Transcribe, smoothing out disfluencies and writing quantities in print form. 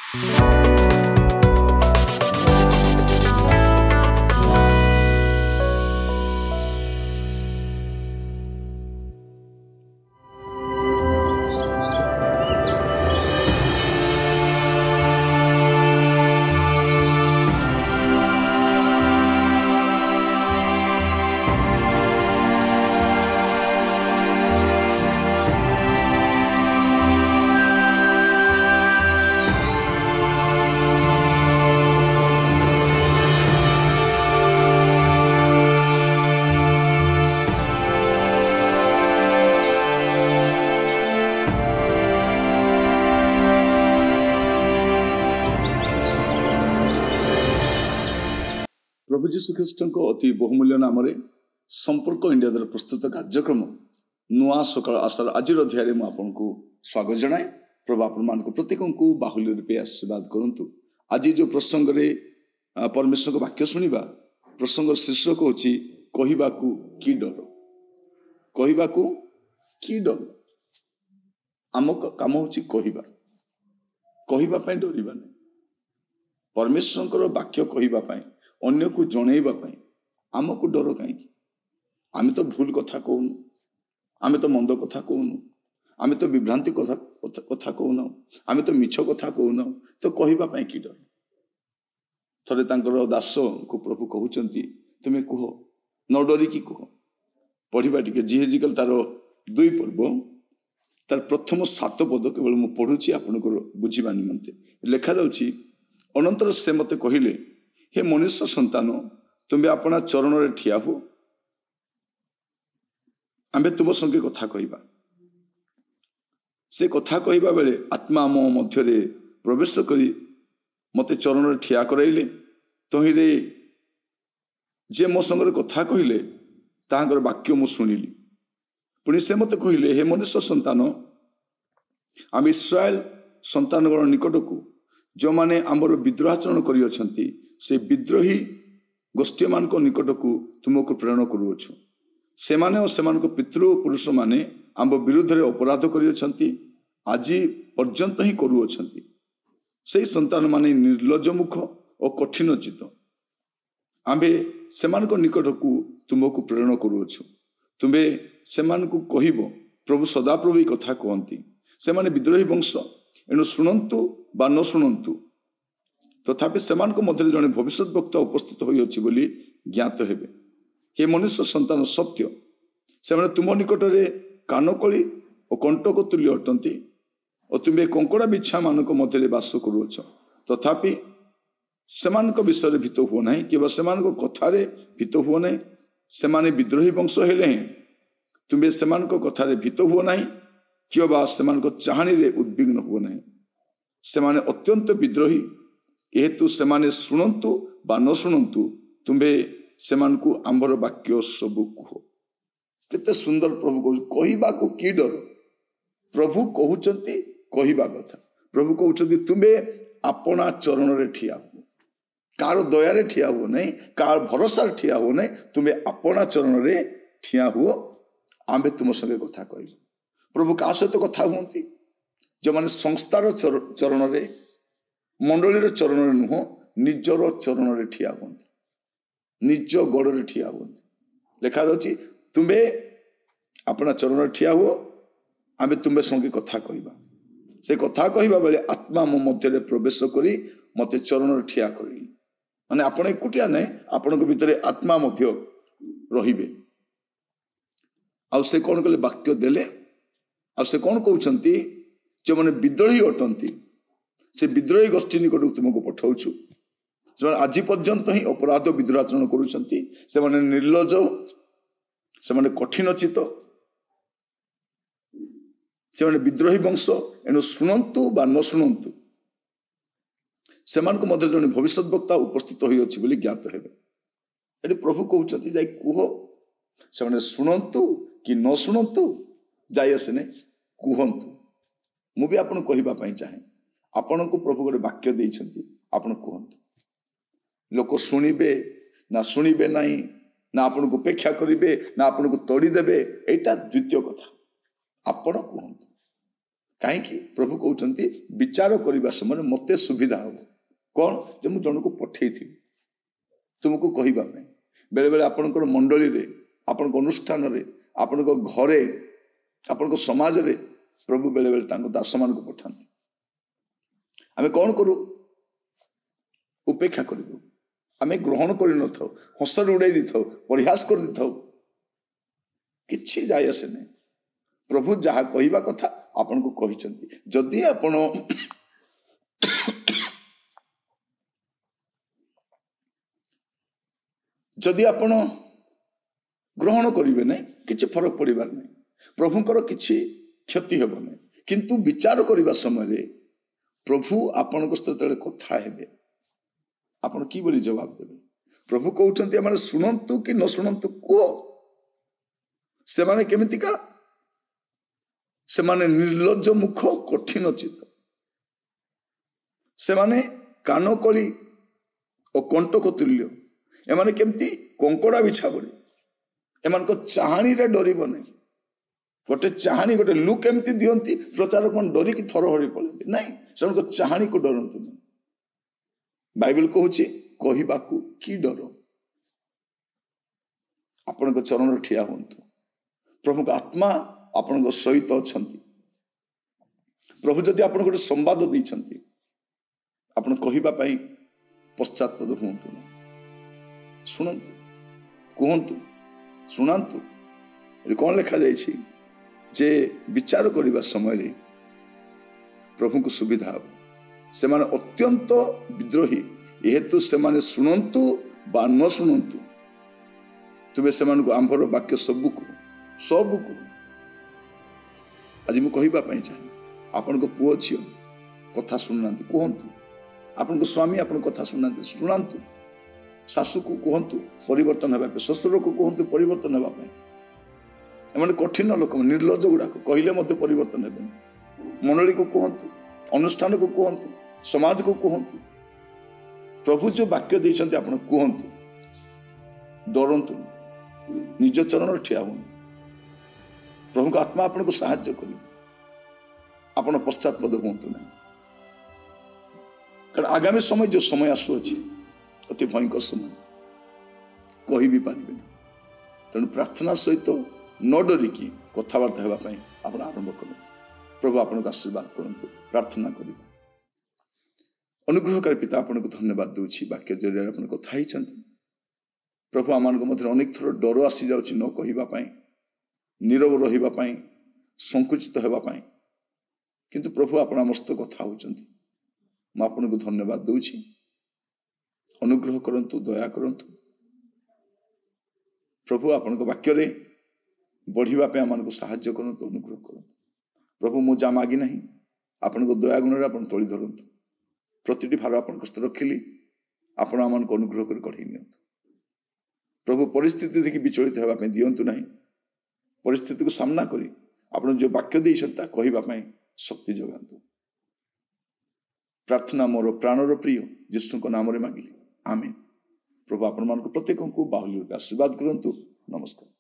प्रभु जीशु ख्रीष्ट अति बहुमूल्य नाम संपर्क इंडिया द्वारा प्रस्तुत कार्यक्रम नुआ सकाल आशार आज अध्याय में आपको स्वागत जनाए। प्रभु आपण प्रत्येक को बाहुल्य रूपे आशीर्वाद करंतु। आज जो प्रसंग रे परमेश्वर को वाक्य शुणा प्रसंग शीर्षक होची कहिबाकू की डर। कहिबाकू की डर आम काम होची कहिबा कहिबा पय डरिबा नहीं। परमेश्वर वाक्य कहिबा पय अन्य को जनइबा पय आमको डर कहीं। आमे तो भूल कथा कहूनु, आमे तो मंद कथा कहूनु, आमे तो विभ्रांति कथा कहूना, आमे तो मिछ कथा कहूना, तो कहिबा पय की डर। थरे तांकर दास को प्रभु कहउचंती तुमे कह न डरी की कह। पढ़िबा टिके जिहेजिकल तार 2 पर्व तार प्रथम 7 पद केवल मु पढ़ुची आपनकर बुझिबा निमंते। लेखा जाउची अनंतर से मते कहिले हे मनुष्य संतान तुम्हें अपना चरण रे ठिया हो, आमे तुम संगे कथा कहिबा। से कथा कहिबा बेले आत्मा मो मध्य रे प्रवेश करी मते चरण रे ठिया कराइले। तहिरे जे मो संगे कथा कहिले ताहांकर वाक्य मु सुनिली। पुणी से मते कहिले हे मनुष्य संतान आमे इस्राएल संतानगण निकटकू जो माने आमर विद्रोहाचरण करी अछंती से विद्रोही गोष्ठी मान निकट को तुमको प्रेरण करुअछु। से माने और सेमान पितृ पुरुष माने आम विरुद्ध रे अपराध करियछंती आज पर्यंत ही करुअछंती। से संतान माने निर्लज्ज मुख और कठिन चित्त आम्भे सेमान निकट को तुमको प्रेरण करुअछु। तुम्हें सेमान को कहिबो प्रभु सदाप्रभु कथा कहती। से माने विद्रोही वंश एणु शुणंतु बा न शुणंतु तथापि सेमान को मध्य जड़े भविष्य वक्ता उपस्थित होइछि बोली ज्ञात हेबे। हे मनुष्य संतान सत्य से तुम निकट रे कानकली और कंटक तुल्य अटंती और तुम्हें कंकड़ा बिछा मान मध्य बास करुअछ। तथापि सेमान विषय भीत हुओ ना केवल सेमान कथार भीत हुओ ना। सेमाने विद्रोही वंश हेले तुम्हें सेमान कथार भीत हुओ ना कि सेमान चाहानी रे उद्विग्न हुओ ना। सेमाने अत्यंत विद्रोही एहेतु सेमाने शुणंतु बा न शुणंतु तुम्हें सेमान को आंबर वाक्य सबु कह। केते सुंदर प्रभु कहवा को की डर। प्रभु कहउचंती कहिबा कथा। प्रभु कहउचंती तुम्हें अपना चरण रे ठिया हो, कार दया रे ठिया हो नहीं, कार भरोसा रे ठिया हो नहीं, तुम्हें अपना चरण रे ठिया हो। आमे तुम संगे कथा कहब। प्रभु का सहित कथा हुंती जो माने संस्थार चरण रे मंडलीर चरण रे नुह निजर चरण रे ठिया हुंती, निज गड़ रे ठिया हुंती। लेखा जाउची तुम्हें अपना चरण रे ठिया हो, आमे तुम्हें संगे कथा कहबा। से कथा कहबा बेले आत्मा मो मध्य रे प्रवेश करी मते चरण रे ठिया करी। माने आपण एकुटिया नै, आपण भितर आत्मा मध्य रहिबे। आ से कोन कले वाक्य देले। आ से कोन कहउचंती जो माने विद्रोही अटंती से विद्रोही गोष्ठी निकट तुमको पठाउछु। से आज पर्यंत ही अपराध विद्रोहाचरण करुछंती। से माने निर्लज, से माने कठिन चित्त, से माने विद्रोही वंश एणु शुणंतु बा न शुणंतु सेमान मध्य जन भविष्य वक्ता उपस्थित होई अछि बोली ज्ञात हेबे। एटी प्रभु कहउछंती जाई कुह। से माने शुणंतु कि न शुणंतु जाय आसेने कुहंतु। मु भी आपन कहिबा पई चाहे आपन को प्रभु गोटे वाक्य देइछंती आपन कुहंतु। लोक शुणिबे ना शुणिबे नहीं, ना आपन को उपेक्षा करिबे ना आपन को तोड़ी देबे, एटा द्वितीय कथा। आपन कुहंतु। କାହିଁକି ପ୍ରଭୁ କହୁଛନ୍ତି ବିଚାର କରିବା ସମୟରେ ମୋତେ ସୁବିଧା ହବ କ'ଣ ଯେ ମୁଁ ଜଣକୁ ପଠେଇଥିଲି ତୁମକୁ କହିବା ପାଇଁ। ବେଳେବେଳେ ଆପଣଙ୍କର ମଣ୍ଡଳୀରେ, ଆପଣଙ୍କ ଅନୁଷ୍ଠାନରେ, ଆପଣଙ୍କ ଘରେ, ଆପଣଙ୍କ ସମାଜରେ ପ୍ରଭୁ ବେଳେବେଳେ ତାଙ୍କ ଦାସମାନଙ୍କୁ ପଠାନ୍ତି। ଆମେ କ'ଣ କରୁ? ଉପେକ୍ଷା କରିଦେଉ, ଆମେ ଗ୍ରହଣ କରିନଥାଉ, ହସରେ ଉଡ଼ାଇ ଦେଇଥାଉ, ପରିହାସ କରିଦେଇଥାଉ। କିଛି ଯାଇ ଆସେ ନାହିଁ। ପ୍ରଭୁ ଯାହା କହିବା କଥା ଆପଣଙ୍କୁ କହିଛନ୍ତି। ଯଦି ଆପଣ ଗ୍ରହଣ କରିବେ ନାହିଁ, କିଛି ଫରକ ପଡ଼ିବାର ନାହିଁ, ପ୍ରଭୁଙ୍କର କିଛି କ୍ଷତି ହେବ ନାହିଁ। କିନ୍ତୁ ବିଚାର କରିବା ସମୟରେ ପ୍ରଭୁ ଆପଣଙ୍କ ସହିତ ଯେତେବେଳେ କଥା ହେବେ, ଆପଣ କି ବୋଲି ଜବାବ ଦେବେ? ପ୍ରଭୁ କହୁଛନ୍ତି ଏମାନେ ଶୁଣନ୍ତୁ କି ନ ଶୁଣନ୍ତୁ କୁହ। ସେମାନେ କେମିତିକା? ସେମାନେ ନିର୍ଲଜ୍ଜ ମୁଖ, କଠିନ ଚିତ୍ତ। ସେମାନେ କାନକଳି ଓ କଣ୍ଟକ ତୁଲ୍ୟ। ଏମାନେ କେମିତି? କଙ୍କଡ଼ା ବିଛା ଭଳି। ଏମାନଙ୍କ ଚାହାଣୀରେ ଡରିବ ନାହିଁ। ଗୋଟେ ଚାହାଣୀ, ଗୋଟେ ଲୁକ୍ ଏମିତି ଦିଅନ୍ତି, ପ୍ରଚାରକ ମାନେ ଡରିକି ଥରହରି ପଳେଇବେ। ନାଇଁ, ସେମାନଙ୍କ ଚାହାଣୀକୁ ଡରନ୍ତୁ ନାହିଁ। ବାଇବେଲ କହୁଛି କହିବାକୁ କି ଡର? ଆପଣଙ୍କ ଚରଣରେ ଠିଆ ହୁଅନ୍ତୁ। ପ୍ରଭୁଙ୍କ ଆତ୍ମା ଆପଣଙ୍କ ସହିତ ଅଛନ୍ତି। ପ୍ରଭୁ ଯଦି ଆପଣଙ୍କୁ ଗୋଟେ ସମ୍ବାଦ ଦେଇଛନ୍ତି, ଆପଣ କହିବା ପାଇଁ ପଶ୍ଚାତ୍ପଦ ହୁଅନ୍ତୁ ନାହିଁ। ଶୁଣନ୍ତୁ, କୁହନ୍ତୁ, ଶୁଣାନ୍ତୁ। ଏଠି କ'ଣ ଲେଖାଯାଇଛି? ଯେ ବିଚାର କରିବା ସମୟରେ ପ୍ରଭୁଙ୍କୁ ସୁବିଧା ହେବ। ସେମାନେ ଅତ୍ୟନ୍ତ ବିଦ୍ରୋହୀ, ଯେହେତୁ ସେମାନେ ଶୁଣନ୍ତୁ ବା ନ ଶୁଣନ୍ତୁ, ତୁମେ ସେମାନଙ୍କୁ ଆମ୍ଭର ବାକ୍ୟ ସବୁକୁ ଆଜି ମୁଁ କହିବା ପାଇଁ ଚାହେଁ, ଆପଣଙ୍କ ପୁଅ ଝିଅ କଥା ଶୁଣୁନାହାନ୍ତି, କୁହନ୍ତୁ। ଆପଣଙ୍କ ସ୍ୱାମୀ ଆପଣଙ୍କ କଥା ଶୁଣୁନାହାନ୍ତି, ଶୁଣାନ୍ତୁ। ଶାଶୁକୁ କୁହନ୍ତୁ ପରିବର୍ତ୍ତନ ହେବା ପାଇଁ, ଶ୍ୱଶୁରକୁ କୁହନ୍ତୁ ପରିବର୍ତ୍ତନ ହେବା ପାଇଁ। ଏମାନେ କଠିନ ଲୋକ, ନିର୍ଲଜ୍ଜ ଗୁଡ଼ାକ, କହିଲେ ମଧ୍ୟ ପରିବର୍ତ୍ତନ ହେବେନି। ମଣ୍ଡଳୀକୁ କୁହନ୍ତୁ, ଅନୁଷ୍ଠାନକୁ କୁହନ୍ତୁ, ସମାଜକୁ କୁହନ୍ତୁ। ପ୍ରଭୁ ଯେଉଁ ବାକ୍ୟ ଦେଇଛନ୍ତି ଆପଣ କୁହନ୍ତୁ, ଡରନ୍ତୁ, ନିଜ ଚରଣରେ ଠିଆ ହୁଅନ୍ତୁ। ପ୍ରଭୁଙ୍କ ଆତ୍ମା ଆପଣଙ୍କୁ ସାହାଯ୍ୟ କରିବେ। ଆପଣ ପଶ୍ଚାତ୍ପଦ ହୁଅନ୍ତୁ ନାହିଁ, କାରଣ ଆଗାମୀ ସମୟ ଯେଉଁ ସମୟ ଆସୁଅଛି ଅତି ଭୟଙ୍କର ସମୟ, କହିବି ପାରିବେନି। ତେଣୁ ପ୍ରାର୍ଥନା ସହିତ ନ ଡରିକି କଥାବାର୍ତ୍ତା ହେବା ପାଇଁ ଆପଣ ଆରମ୍ଭ କରନ୍ତୁ। ପ୍ରଭୁ ଆପଣଙ୍କୁ ଆଶୀର୍ବାଦ କରନ୍ତୁ। ପ୍ରାର୍ଥନା କରିବା। ଅନୁଗ୍ରହକାରୀ ପିତା, ଆପଣଙ୍କୁ ଧନ୍ୟବାଦ ଦେଉଛି, ବାକ୍ୟ ଜରିଆରେ ଆପଣ କଥା ହେଇଛନ୍ତି। ପ୍ରଭୁ ଆମମାନଙ୍କ ମଧ୍ୟରେ ଅନେକ ଥର ଡର ଆସିଯାଉଛି ନ କହିବା ପାଇଁ, ନୀରବ ରହିବା ପାଇଁ, ସଂକୁଚିତ ହେବା ପାଇଁ। କିନ୍ତୁ ପ୍ରଭୁ ଆପଣ ଆମ ସହିତ କଥା ହେଉଛନ୍ତି। ମୁଁ ଆପଣଙ୍କୁ ଧନ୍ୟବାଦ ଦେଉଛି। ଅନୁଗ୍ରହ କରନ୍ତୁ, ଦୟା କରନ୍ତୁ। ପ୍ରଭୁ ଆପଣଙ୍କ ବାକ୍ୟରେ ବଢ଼ିବା ପାଇଁ ଆମମାନଙ୍କୁ ସାହାଯ୍ୟ କରନ୍ତୁ, ଅନୁଗ୍ରହ କରନ୍ତୁ। ପ୍ରଭୁ ମୁଁ ଯା ମାଗି ନାହିଁ, ଆପଣଙ୍କ ଦୟା ଗୁଣରେ ଆପଣ ତୋଳି ଧରନ୍ତୁ। ପ୍ରତିଟି ଭାର ଆପଣଙ୍କ ସହିତ ରଖିଲି, ଆପଣ ଆମମାନଙ୍କୁ ଅନୁଗ୍ରହ କରି କଢ଼େଇ ନିଅନ୍ତୁ। ପ୍ରଭୁ ପରିସ୍ଥିତି ଦେଖି ବିଚଳିତ ହେବା ପାଇଁ ଦିଅନ୍ତୁ ନାହିଁ। ପରିସ୍ଥିତିକୁ ସାମ୍ନା କରି ଆପଣ ଯେଉଁ ବାକ୍ୟ ଦେଇଛନ୍ତି ତାହା କହିବା ପାଇଁ ଶକ୍ତି ଯୋଗାନ୍ତୁ। ପ୍ରାର୍ଥନା ମୋର ପ୍ରାଣର ପ୍ରିୟ ଯୀଶୁଙ୍କ ନାମରେ ମାଗିଲି, ଆମେନ୍। ପ୍ରଭୁ ଆପଣମାନଙ୍କୁ ପ୍ରତ୍ୟେକଙ୍କୁ ବାହୁଲ୍ୟ ରୂପେ ଆଶୀର୍ବାଦ କରନ୍ତୁ। ନମସ୍କାର।